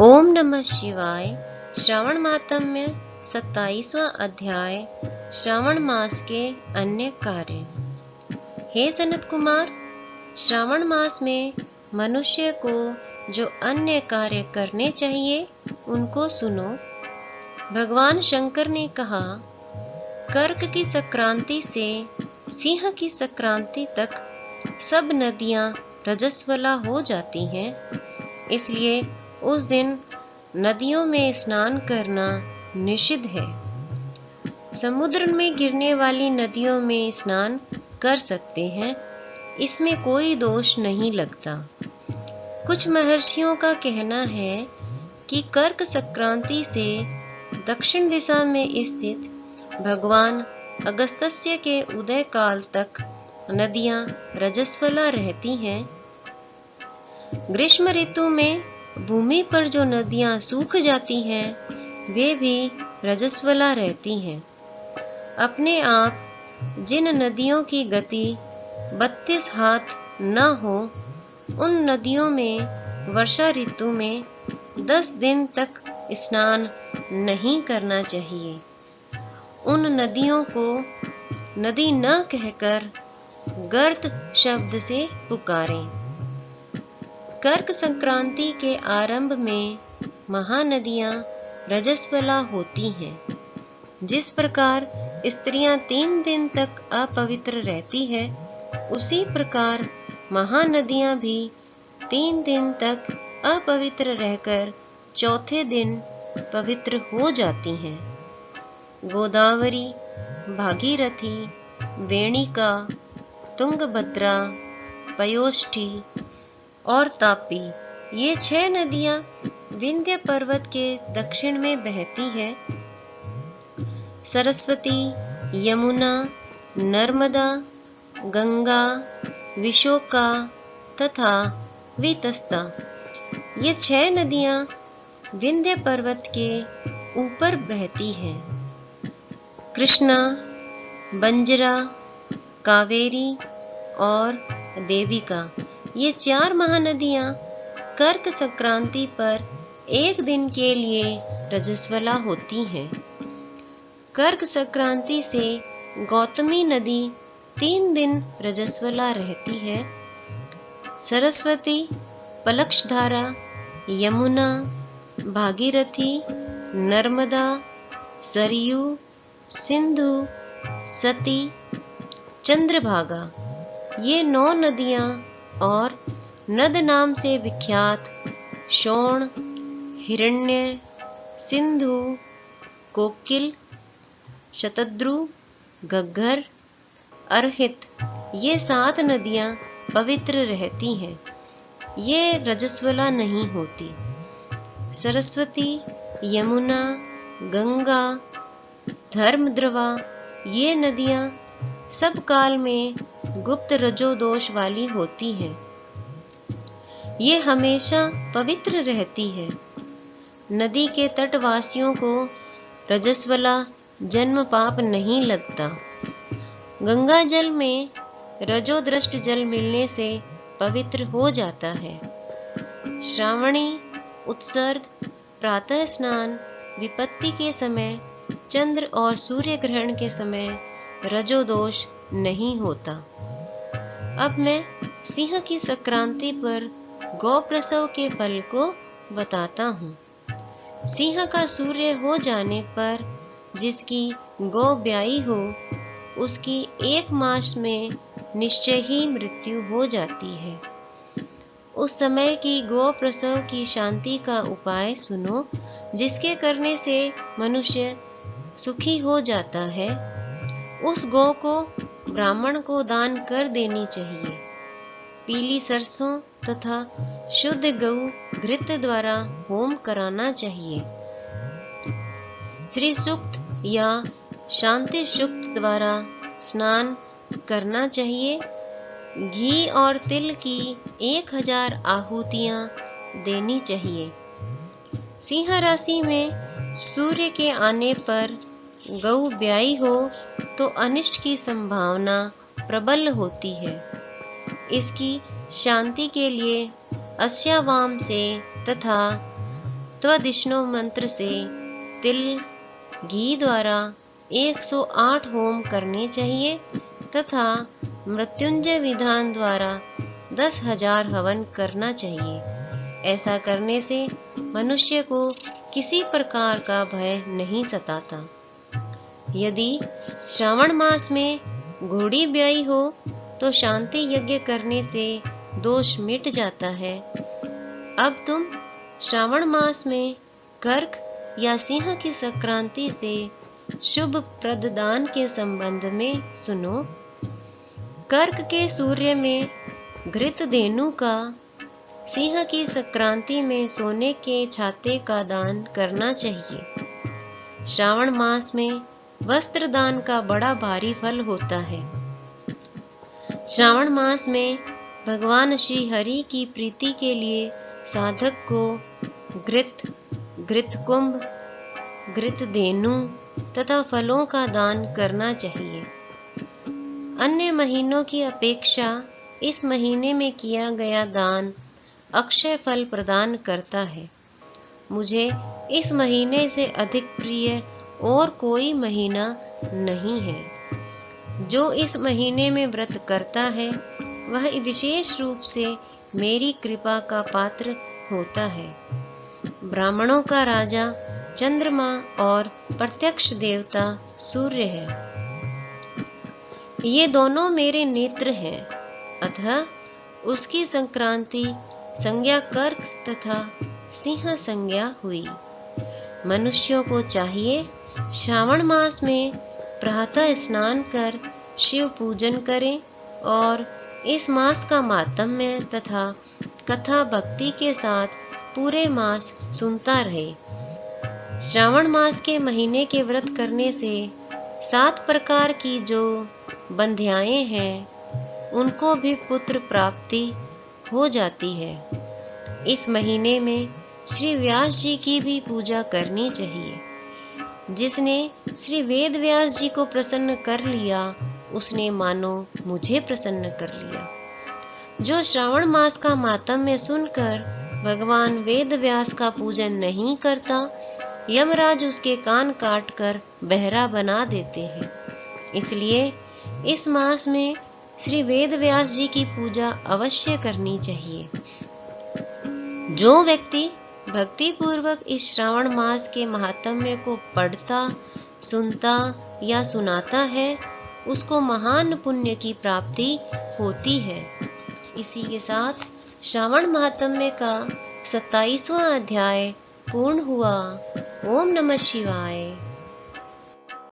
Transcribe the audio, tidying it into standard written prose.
ओम नमः शिवाय। श्रावण मातम्य 27वां अध्याय। श्रावण मास के अन्य कार्य। हे सनत कुमार, श्रावण मास में मनुष्य को जो अन्य कार्य करने चाहिए उनको सुनो। भगवान शंकर ने कहा, कर्क की संक्रांति से सिंह की संक्रांति तक सब नदियां रजस्वला हो जाती हैं, इसलिए उस दिन नदियों में स्नान करना निषिद्ध है। समुद्र में गिरने वाली नदियों में स्नान कर सकते हैं, इसमें कोई दोष नहीं लगता। कुछ महर्षियों का कहना है कि कर्क संक्रांति से दक्षिण दिशा में स्थित भगवान अगस्त्य के उदय काल तक नदियां रजस्वला रहती हैं। ग्रीष्म ऋतु में भूमि पर जो नदियां सूख जाती हैं, वे भी रजस्वला रहती हैं। अपने आप जिन नदियों की गति 32 हाथ न हो, उन नदियों में वर्षा ऋतु में 10 दिन तक स्नान नहीं करना चाहिए। उन नदियों को नदी न कहकर गर्त शब्द से पुकारें। कर्क संक्रांति के आरंभ में महानदियां रजस्वला होती हैं। जिस प्रकार स्त्रियां 3 दिन तक अपवित्र रहती है, उसी प्रकार महानदियां भी 3 दिन तक अपवित्र रहकर चौथे दिन पवित्र हो जाती हैं। गोदावरी, भागीरथी, वेणिका, तुंगभद्रा, पयोष्ठी और तापी, ये 6 नदियां विंध्य पर्वत के दक्षिण में बहती है। सरस्वती, यमुना, नर्मदा, गंगा, विशोका तथा वितस्ता, ये 6 नदियां विंध्य पर्वत के ऊपर बहती हैं। कृष्णा, बंजरा, कावेरी और देविका, ये 4 महानदियां कर्क संक्रांति पर एक दिन के लिए रजस्वला होती हैं। कर्क संक्रांति से गौतमी नदी 3 दिन रजस्वला रहती है। सरस्वती, पलक्षधारा, यमुना, भागीरथी, नर्मदा, सरयू, सिंधु, सती, चंद्रभागा, ये 9 नदियां और नद नाम से विख्यात शोण, हिरण्य, सिंधु, कोकिल, शतद्रु, घग्गर, अर्हित, ये 7 नदियां पवित्र रहती हैं। ये रजस्वला नहीं होती। सरस्वती, यमुना, गंगा, धर्मद्रवा, ये नदियां सब काल में गुप्त रजो दोष वाली होती है। ये हमेशा पवित्र रहती है। नदी के तटवासियों को रजस्वला जन्म पाप नहीं लगता। गंगा जल में रजोदृष्ट जल मिलने से पवित्र हो जाता है। श्रावणी, उत्सर्ग, प्रातः स्नान, विपत्ति के समय, चंद्र और सूर्य ग्रहण के समय रजो दोष नहीं होता। अब मैं सिंह की संक्रांति पर गौ प्रसव के फल को बताता हूँ। सिंह का सूर्य हो जाने पर जिसकी गौ ब्याई हो, उसकी 1 मास में निश्चय ही मृत्यु हो जाती है। उस समय की गौ प्रसव की शांति का उपाय सुनो, जिसके करने से मनुष्य सुखी हो जाता है। उस गौ को ब्राह्मण को दान कर देनी चाहिए। पीली सरसों तथा शुद्ध गऊ घृत द्वारा होम कराना चाहिए। श्री सूक्त या शांति सूक्त द्वारा स्नान करना चाहिए। घी और तिल की 1000 आहुतियां देनी चाहिए। सिंह राशि में सूर्य के आने पर गऊ ब्याई हो तो अनिष्ट की संभावना प्रबल होती है। इसकी शांति के लिए अस्यावाम से तथा त्वदिष्णु मंत्र से तिल घी द्वारा 108 होम करने चाहिए तथा मृत्युंजय विधान द्वारा 10,000 हवन करना चाहिए। ऐसा करने से मनुष्य को किसी प्रकार का भय नहीं सताता। यदि श्रावण मास में घोड़ी ब्याई हो तो शांति यज्ञ करने से दोष मिट जाता है। अब तुम श्रावण मास में कर्क या सिंह की संक्रांति से शुभ प्रददान के संबंध में सुनो। कर्क के सूर्य में घृत धेनु का, सिंह की संक्रांति में सोने के छाते का दान करना चाहिए। श्रावण मास में वस्त्र दान का बड़ा भारी फल होता है। श्रावण मास में भगवान श्री हरि की प्रीति के लिए साधक को घृत कुंभ, घृत धेनु तथा फलों का दान करना चाहिए। अन्य महीनों की अपेक्षा इस महीने में किया गया दान अक्षय फल प्रदान करता है। मुझे इस महीने से अधिक प्रिय और कोई महीना नहीं है। जो इस महीने में व्रत करता है वह विशेष रूप से मेरी कृपा का पात्र होता है। ब्राह्मणों का राजा चंद्रमा और प्रत्यक्ष देवता सूर्य है। ये दोनों मेरे नेत्र हैं, अतः उसकी संक्रांति संज्ञा कर्क तथा सिंह संज्ञा हुई। मनुष्यों को चाहिए श्रावण मास में प्रातः स्नान कर शिव पूजन करें और इस मास का माहात्म्य तथा कथा भक्ति के साथ पूरे मास सुनता रहे। श्रावण मास के महीने के व्रत करने से 7 प्रकार की जो बंध्याएं हैं उनको भी पुत्र प्राप्ति हो जाती है। इस महीने में श्री व्यास जी की भी पूजा करनी चाहिए। जिसने श्री वेद व्यास जी को प्रसन्न कर लिया उसने मानो मुझे प्रसन्न कर लिया। जो श्रावण मास का माहात्म्य सुनकर भगवान वेद व्यास का पूजन नहीं करता, यमराज उसके कान काट कर बहरा बना देते हैं। इसलिए इस मास में श्री वेद व्यास जी की पूजा अवश्य करनी चाहिए। जो व्यक्ति भक्ति पूर्वक इस श्रावण मास के महात्म्य को पढ़ता, सुनता या सुनाता है उसको महान पुण्य की प्राप्ति होती है। इसी के साथ श्रावण महात्म्य का 27वां अध्याय पूर्ण हुआ। ओम नमः शिवाय।